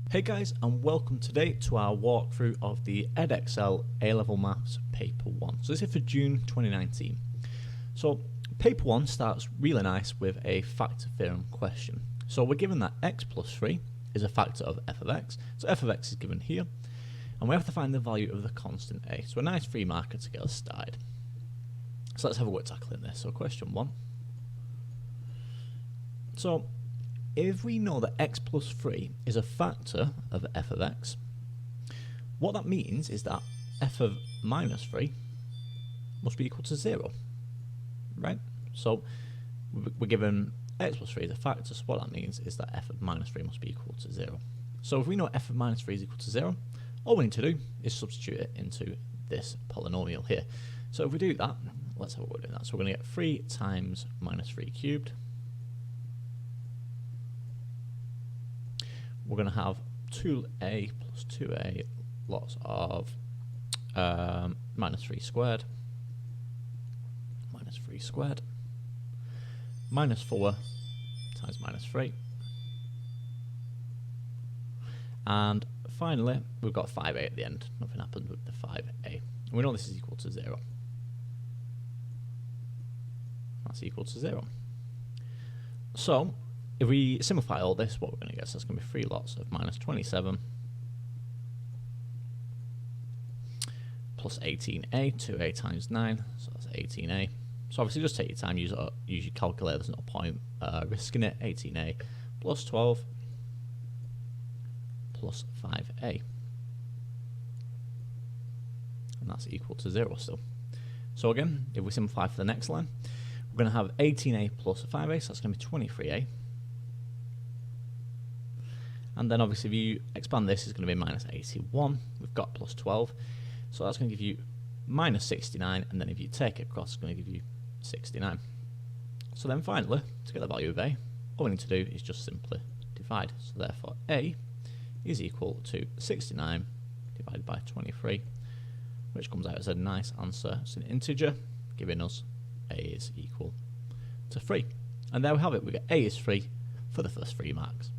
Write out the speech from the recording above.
Hey guys, and welcome today to our walkthrough of the Edexcel A-Level Maths Paper 1. So this is for June 2019. So Paper 1 starts really nice with a factor theorem question. So we're given that x plus 3 is a factor of f of x. So f of x is given here. And we have to find the value of the constant a. So a nice free marker to get us started. So let's have a go at tackling this. So question 1. So if we know that x plus 3 is a factor of f of x, what that means is that f of minus 3 must be equal to 0, right? So we're given x plus 3 is a factor, so what that means is that f of minus 3 must be equal to 0. So if we know f of minus 3 is equal to 0, all we need to do is substitute it into this polynomial here. So if we do that, let's have a word in that. So we're going to get 3 times minus 3 cubed. We're going to have 2a plus 2a lots of minus 3 squared, minus 3 squared, minus 4 times minus 3. And finally, we've got 5a at the end. Nothing happened with the 5a. And we know this is equal to 0. That's equal to 0. So if we simplify all this, what we're going to get, so it's going to be 3 lots of minus 27 plus 18a, 2a times 9, so that's 18a. So obviously just take your time, use your calculator, there's no point risking it. 18a plus 12 plus 5a. And that's equal to 0 still. So again, if we simplify for the next line, we're going to have 18a plus 5a, so that's going to be 23a. And then obviously if you expand this, it's going to be minus 81. We've got plus 12. So that's going to give you minus 69. And then if you take it across, it's going to give you 69. So then finally, to get the value of a, all we need to do is just simply divide. So therefore a is equal to 69 divided by 23, which comes out as a nice answer. It's an integer, giving us a is equal to 3. And there we have it. We get a is 3 for the first 3 marks.